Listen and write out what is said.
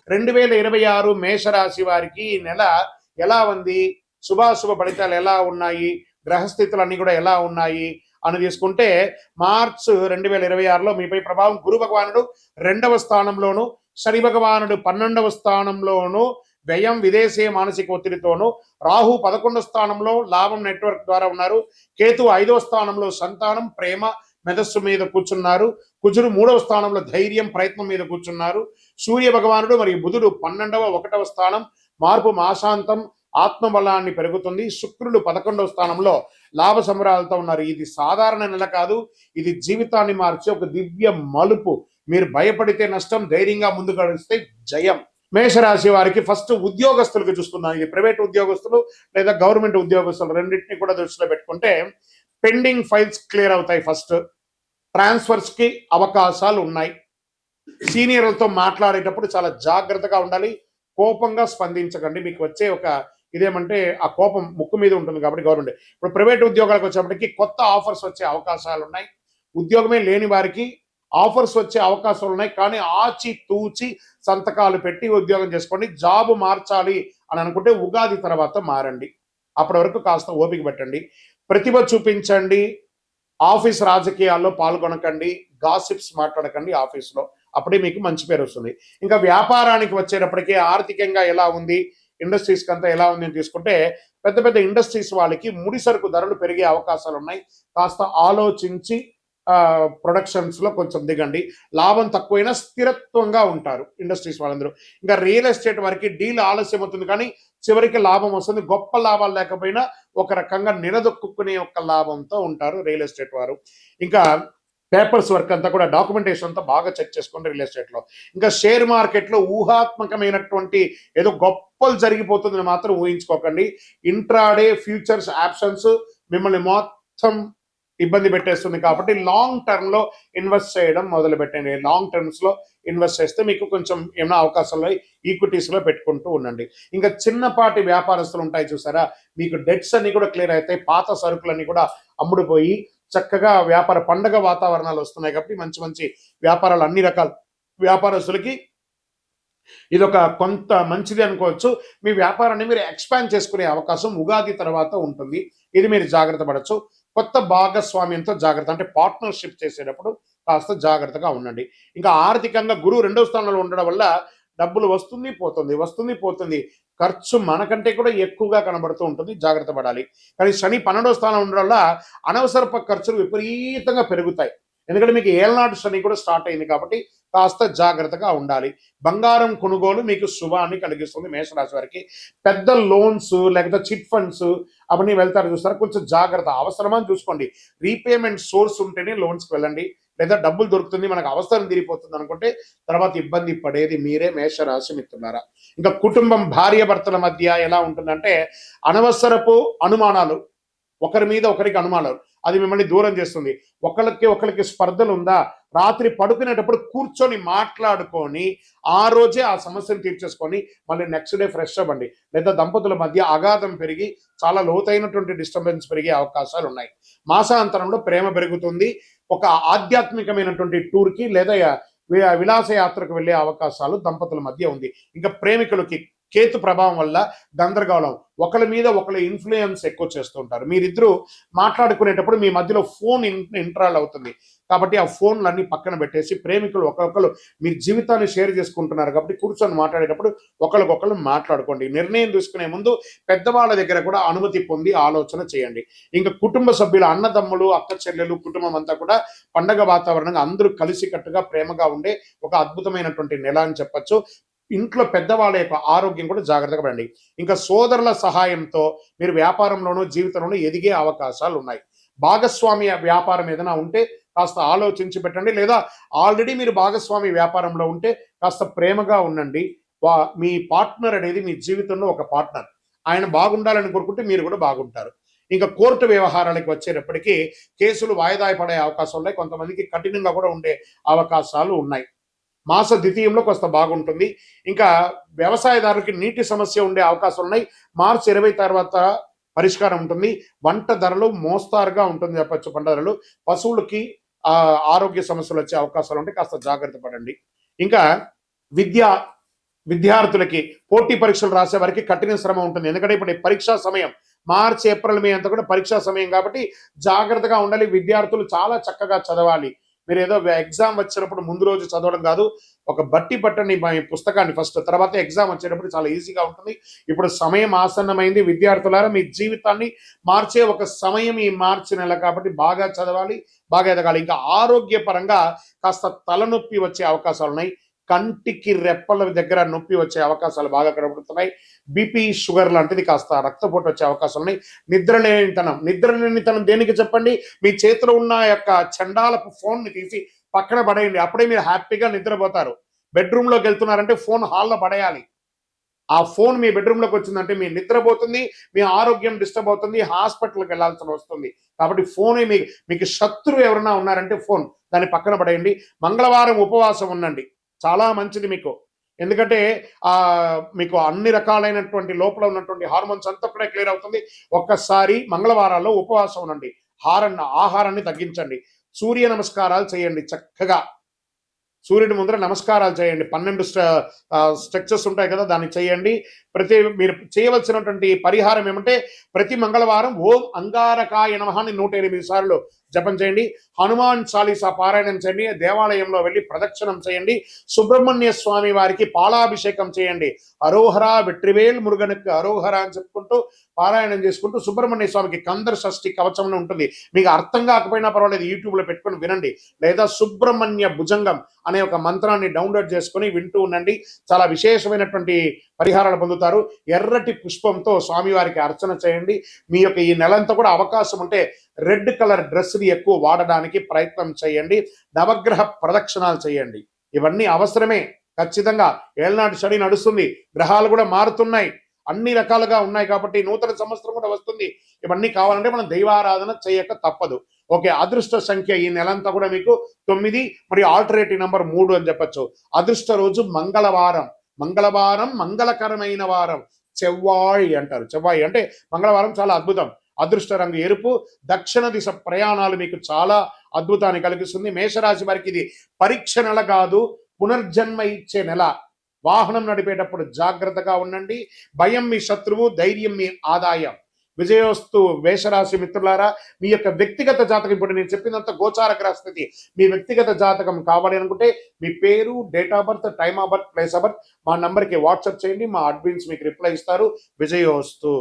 2026 మేషరాశి వారికి ఈ నెల ఎలా ఉంది, శుభాశుభ ఫలితాలు ఎలా ఉన్నాయి, గ్రహస్థితులు అన్ని కూడా ఎలా ఉన్నాయి అని తీసుకుంటే, మార్చ్ 2026లో మీపై ప్రభావం గురు భగవానుడు 2వ స్థానంలోను, శని భగవానుడు 12వ స్థానంలోను, వ్యయం విదేశీయ మానసిక ఒత్తిడితోనూ, రాహు 11వ స్థానంలో లాభం నెట్వర్క్ ద్వారా ఉన్నారు, కేతు 5వ స్థానంలో సంతానం ప్రేమ మెదస్సు మీద కూర్చున్నారు, కుజుడు 3వ స్థానంలో ధైర్యం ప్రయత్నం మీద కూర్చున్నారు, సూర్య భగవానుడు మరియు బుధుడు 12వ 1వ స్థానం మార్పు మాశాంతం ఆత్మబలాన్ని పెరుగుతుంది, శుక్రుడు 11వ స్థానంలో లాభ సంబరాలతో ఉన్నారు. ఇది సాధారణ నెల కాదు, ఇది జీవితాన్ని మార్చే ఒక దివ్య మలుపు. మీరు భయపడితే నష్టం, ధైర్యంగా ముందుకు నడిస్తే జయం. మేషరాశి వారికి ఫస్ట్ ఉద్యోగస్తులకు చూసుకుందాం. ఇది ప్రైవేట్ ఉద్యోగస్తులు లేదా గవర్నమెంట్ ఉద్యోగస్తులు రెండింటినీ కూడా దృష్టిలో పెట్టుకుంటే పెండింగ్ ఫైల్స్ క్లియర్ అవుతాయి. ఫస్ట్ ట్రాన్స్ఫర్స్ కి అవకాశాలు ఉన్నాయి. సీనియర్లతో మాట్లాడేటప్పుడు చాలా జాగ్రత్తగా ఉండాలి, కోపంగా స్పందించకండి. మీకు వచ్చే ఒక ఇదేమంటే ఆ కోపం ముక్కు మీద ఉంటుంది కాబట్టి గవర్నమెంట్. ఇప్పుడు ప్రైవేట్ ఉద్యోగాలకు వచ్చేప్పటికి కొత్త ఆఫర్స్ వచ్చే అవకాశాలు ఉన్నాయి. ఉద్యోగమే లేని వారికి ఆఫర్స్ వచ్చే అవకాశాలు ఉన్నాయి, కానీ ఆచి తూచి సంతకాలు పెట్టి ఉద్యోగం చేసుకోండి. జాబ్ మార్చాలి అని అనుకుంటే ఉగాది తర్వాత మారండి. అప్పటి వరకు కాస్త ఓపిక పెట్టండి, ప్రతిభ చూపించండి. ఆఫీస్ రాజకీయాల్లో పాల్గొనకండి, గాసిప్స్ మాట్లాడకండి ఆఫీస్లో, అప్పుడే మీకు మంచి పేరు వస్తుంది. ఇంకా వ్యాపారానికి వచ్చేటప్పటికీ ఆర్థికంగా ఎలా ఉంది, ఇండస్ట్రీస్కి అంతా ఎలా ఉంది అని తీసుకుంటే పెద్ద పెద్ద ఇండస్ట్రీస్ వాళ్ళకి ముడి సరుకు ధరలు పెరిగే అవకాశాలు ఉన్నాయి. కాస్త ఆలోచించి ప్రొడక్షన్స్లో కొంచెం దిగండి. లాభం తక్కువైనా స్థిరత్వంగా ఉంటారు ఇండస్ట్రీస్ వాళ్ళందరూ. ఇంకా రియల్ ఎస్టేట్ వారికి డీల్ ఆలస్యం అవుతుంది, కానీ చివరికి లాభం వస్తుంది. గొప్ప లాభాలు లేకపోయినా ఒక రకంగా నిలదొక్కునే ఒక లాభంతో ఉంటారు రియల్ ఎస్టేట్ వారు. ఇంకా పేపర్స్ వర్క్ అంతా కూడా డాక్యుమెంటేషన్ అంతా బాగా చెక్ చేసుకోండి రియల్ ఎస్టేట్లో. ఇంకా షేర్ మార్కెట్లో ఊహాత్మకమైనటువంటి ఏదో గొప్పలు జరిగిపోతుందని మాత్రం ఊహించుకోకండి. ఇంట్రాడే ఫ్యూచర్స్ ఆప్షన్స్ మిమ్మల్ని మొత్తం ఇబ్బంది పెట్టేస్తుంది కాబట్టి లాంగ్ టర్మ్లో ఇన్వెస్ట్ చేయడం మొదలు పెట్టండి. లాంగ్ టర్మ్స్లో ఇన్వెస్ట్ చేస్తే మీకు కొంచెం ఏమైనా అవకాశాలు ఈక్విటీస్లో పెట్టుకుంటూ ఉండండి. ఇంకా చిన్నపాటి వ్యాపారస్తులు ఉంటాయి చూసారా, మీకు డెట్స్ అన్ని కూడా క్లియర్ అవుతాయి. పాత సరుకులన్నీ కూడా అమ్ముడుపోయి చక్కగా వ్యాపార పండగ వాతావరణాలు వస్తున్నాయి కాబట్టి మంచి మంచి వ్యాపారాలు అన్ని రకాల వ్యాపారస్తులకి ఇదొక కొంత మంచిది అనుకోవచ్చు. మీ వ్యాపారాన్ని మీరు ఎక్స్పాండ్ చేసుకునే అవకాశం ఉగాది తర్వాత ఉంటుంది. ఇది మీరు జాగ్రత్త పడవచ్చు. కొత్త భాగస్వామ్యంతో జాగ్రత్త, అంటే పార్ట్నర్షిప్ చేసేటప్పుడు కాస్త జాగ్రత్తగా ఉండండి. ఇంకా ఆర్థికంగా గురువు 2వ స్థానంలో ఉండడం వల్ల డబ్బులు వస్తుంది పోతుంది, వస్తుంది పోతుంది, ఖర్చు మనకంటే కూడా ఎక్కువగా కనబడుతూ ఉంటుంది, జాగ్రత్త పడాలి. కానీ శని 12వ స్థానం ఉండడం వల్ల అనవసరపు ఖర్చులు విపరీతంగా పెరుగుతాయి. ఎందుకంటే మీకు ఏళ్ళనాటి శని కూడా స్టార్ట్ అయింది కాబట్టి కాస్త జాగ్రత్తగా ఉండాలి. బంగారం కొనుగోలు మీకు శుభాన్ని కలిగిస్తుంది. మేషరాశి వారికి పెద్ద లోన్స్ లేకపోతే చిట్ ఫండ్స్ అవన్నీ వెళ్తారు చూస్తారు, కొంచెం జాగ్రత్త, అవసరమని చూసుకోండి. రీపేమెంట్ సోర్స్ ఉంటేనే లోన్స్కి వెళ్ళండి, లేదా డబ్బులు దొరుకుతుంది మనకు అవసరం తీరిపోతుంది అనుకుంటే తర్వాత ఇబ్బంది పడేది మీరే మేషరాశి మిత్రులారా. ఇంకా కుటుంబం భార్య భర్తల మధ్య ఎలా ఉంటుందంటే అనవసరపు అనుమానాలు, ఒకరి మీద ఒకరికి అనుమానాలు, అది మిమ్మల్ని దూరం చేస్తుంది. ఒకరికి స్పర్ధలు ఉందా, రాత్రి పడుకునేటప్పుడు కూర్చొని మాట్లాడుకొని ఆ రోజే ఆ సమస్యను తీర్చేసుకొని మళ్ళీ నెక్స్ట్ డే ఫ్రెష్ అవ్వండి. లేదా దంపతుల మధ్య అగాధం పెరిగి చాలా లోతైనటువంటి డిస్టర్బెన్స్ పెరిగే అవకాశాలు ఉన్నాయి. మాసాంతరంలో ప్రేమ పెరుగుతుంది. ఒక ఆధ్యాత్మికమైనటువంటి టూర్కి లేదా విలాసయాత్రకు వెళ్ళే అవకాశాలు దంపతుల మధ్య ఉంది. ఇంకా ప్రేమికులకి కేతు ప్రభావం వల్ల గందరగోళం, ఒకరి మీద ఒకరి ఇన్ఫ్లుయెన్స్ ఎక్కువ చేస్తుంటారు. మీరిద్దరూ మాట్లాడుకునేటప్పుడు మీ మధ్యలో ఫోన్ ఇంటరాల్ అవుతుంది కాబట్టి ఆ ఫోన్లన్నీ పక్కన పెట్టేసి ప్రేమికులు ఒకరికొకరు మీ జీవితాన్ని షేర్ చేసుకుంటున్నారు కాబట్టి కూర్చొని మాట్లాడేటప్పుడు ఒకరికొకరు మాట్లాడుకోండి. నిర్ణయం తీసుకునే ముందు పెద్దవాళ్ళ దగ్గర కూడా అనుమతి పొంది ఆలోచన చేయండి. ఇంకా కుటుంబ సభ్యులు, అన్నదమ్ములు, అక్క చెల్లెలు, కుటుంబం అంతా కూడా పండగ వాతావరణంగా అందరూ కలిసికట్టుగా ప్రేమగా ఉండే ఒక అద్భుతమైనటువంటి నెల అని చెప్పచ్చు. ఇంట్లో పెద్దవాళ్ళ యొక్క ఆరోగ్యం కూడా జాగ్రత్తగా పడండి. ఇంకా సోదరుల సహాయంతో మీరు వ్యాపారంలోనూ జీవితంలోనూ ఎదిగే అవకాశాలు ఉన్నాయి. భాగస్వామ్య వ్యాపారం ఏదైనా ఉంటే కాస్త ఆలోచించి పెట్టండి, లేదా ఆల్రెడీ మీరు భాగస్వామి వ్యాపారంలో ఉంటే కాస్త ప్రేమగా ఉండండి. మీ పార్ట్నర్ అనేది మీ జీవితంలో ఒక పార్ట్నర్, ఆయన బాగుండాలని కోరుకుంటే మీరు కూడా బాగుంటారు. ఇంకా కోర్టు వ్యవహారాలకు వచ్చేటప్పటికీ కేసులు వాయిదా పడే అవకాశాలు ఉన్నాయి, కొంతమందికి కఠినంగా కూడా ఉండే అవకాశాలు ఉన్నాయి. మాస ద్వితీయంలో కొంత బాగుంటుంది. ఇంకా వ్యవసాయదారులకి నీటి సమస్య ఉండే అవకాశాలు ఉన్నాయి. మార్చి 20 తర్వాత పరిష్కారం ఉంటుంది. వంట ధరలు మోస్తారుగా ఉంటుంది చెప్పచ్చు. పంట ధరలు, పశువులకి ఆరోగ్య సమస్యలు వచ్చే అవకాశాలు ఉంటే కాస్త జాగ్రత్త పడండి. ఇంకా విద్యార్థులకి పోటీ పరీక్షలు రాసే వారికి కఠిన శ్రమ ఉంటుంది. ఎందుకంటే ఇప్పుడు ఈ పరీక్షా సమయం మార్చ్, ఏప్రిల్, మే అంతా కూడా పరీక్షా సమయం కాబట్టి జాగ్రత్తగా ఉండాలి. విద్యార్థులు చాలా చక్కగా చదవాలి. మీరు ఏదో ఎగ్జామ్ వచ్చినప్పుడు ముందు రోజు చదవడం కాదు, ఒక బట్టి పట్టని పుస్తకాన్ని ఫస్ట్, తర్వాత ఎగ్జామ్ వచ్చేటప్పుడు చాలా ఈజీగా ఉంటుంది. ఇప్పుడు సమయం ఆసన్నమైంది. విద్యార్థులారా, మీ జీవితాన్ని మార్చే ఒక సమయం ఈ మార్చి నెల కాబట్టి బాగా చదవాలి, బాగా ఎదగాలి. ఇంకా ఆరోగ్యపరంగా కాస్త తలనొప్పి వచ్చే అవకాశాలు ఉన్నాయి. కంటికి రెప్పల దగ్గర నొప్పి వచ్చే అవకాశాలు బాగా కనబడుతున్నాయి. బీపీ, షుగర్ లాంటిది, కాస్త రక్తపోటు వచ్చే అవకాశాలు ఉన్నాయి. నిద్రలేనితనం దేనికి చెప్పండి? మీ చేతిలో ఉన్న యొక్క చండాలపు ఫోన్ని తీసి పక్కన పడేయండి. అప్పుడే మీరు హ్యాపీగా నిద్రపోతారు. బెడ్రూమ్లోకి వెళ్తున్నారంటే ఫోన్ హాల్లో పడేయాలి. ఆ ఫోన్ మీ బెడ్రూమ్లోకి వచ్చిందంటే మీ నిద్రపోతుంది, మీ ఆరోగ్యం డిస్టర్బ్ అవుతుంది, హాస్పిటల్కి వెళ్ళాల్సి వస్తుంది. కాబట్టి ఫోనే మీకు శత్రువు ఎవరైనా ఉన్నారంటే ఫోన్, దాన్ని పక్కన పడేయండి. మంగళవారం ఉపవాసం ఉండండి, చాలా మంచిది మీకు. ఎందుకంటే మీకు అన్ని రకాలైనటువంటి లోపల ఉన్నటువంటి హార్మోన్స్ అంతా కూడా క్లియర్ అవుతుంది. ఒక్కసారి మంగళవారాల్లో ఉపవాసం ఉండండి. ఆహారాన్ని తగ్గించండి. సూర్య నమస్కారాలు చేయండి. చక్కగా సూర్యుడి ముందర నమస్కారాలు చేయండి. 12 స్ట్రెచెస్ ఉంటాయి కదా, దాన్ని చేయండి. మీరు చేయవలసినటువంటి పరిహారం ఏమంటే, ప్రతి మంగళవారం ఓం అంగారకాయ నమః అని 108 సార్లు జపం చేయండి. హనుమాన్ చాలీసా పారాయణం చేయండి. దేవాలయంలో వెళ్ళి ప్రదక్షిణం చేయండి. సుబ్రహ్మణ్య స్వామి వారికి పాలాభిషేకం చేయండి. అరోహరా వెట్రివేల్ మురుగనుకు అరోహరా అని చెప్పుకుంటూ పారాయణం చేసుకుంటూ సుబ్రహ్మణ్య స్వామికి కందర్ షష్ఠి కవచం ఉంటుంది. మీకు అర్థం కాకపోయినా పర్వాలేదు, యూట్యూబ్లో పెట్టుకొని వినండి. లేదా సుబ్రహ్మణ్య భుజంగం అనే ఒక మంత్రాన్ని డౌన్లోడ్ చేసుకొని వింటూ ఉండండి. చాలా విశేషమైనటువంటి పరిహారాలు పొందుతారు. ఎర్రటి పుష్పంతో స్వామివారికి అర్చన చేయండి. మీ యొక్క ఈ నెలంతా కూడా అవకాశం ఉంటే రెడ్ కలర్ డ్రెస్ని ఎక్కువ వాడడానికి ప్రయత్నం చేయండి. నవగ్రహ ప్రదక్షిణాలు చేయండి. ఇవన్నీ అవసరమే ఖచ్చితంగా. ఏళ్ళనాటి శని నడుస్తుంది, గ్రహాలు కూడా మారుతున్నాయి, అన్ని రకాలుగా ఉన్నాయి కాబట్టి నూతన సంవత్సరం కూడా వస్తుంది. ఇవన్నీ కావాలంటే మనం దైవారాధన చేయక తప్పదు. ఓకే, అదృష్ట సంఖ్య ఈ నెలంతా కూడా మీకు 9 మరియు ఆల్టర్నేటివ్ నెంబర్ 3 అని చెప్పచ్చు. అదృష్ట రోజు మంగళవారం. మంగళవారం మంగళకరమైన వారం. చెవ్వాయి అంటారు. చెవ్వాయి అంటే మంగళవారం చాలా అద్భుతం. అదృష్ట రంగు ఎరుపు. దక్షిణ దిశ ప్రయాణాలు మీకు చాలా అద్భుతాన్ని కలిగిస్తుంది. మేషరాశి వారికి ఇది పరీక్ష నెల కాదు, పునర్జన్మ ఇచ్చే నెల. వాహనం నడిపేటప్పుడు జాగ్రత్తగా ఉండండి. భయం మీ శత్రువు, ధైర్యం మీ ఆదాయం. విజయోస్తు మేషరాశి మిత్రులారా. మీ యొక్క వ్యక్తిగత జాతకం, ఇప్పుడు నేను చెప్పినంత గోచార గ్రహస్థితి, మీ వ్యక్తిగత జాతకం కావాలి అనుకుంటే మీ పేరు, date of birth, time of birth, place of birth మా నంబర్కి వాట్సాప్ చేయండి. మా అడ్మిన్స్ మీకు రిప్లై ఇస్తారు. విజయోస్తు.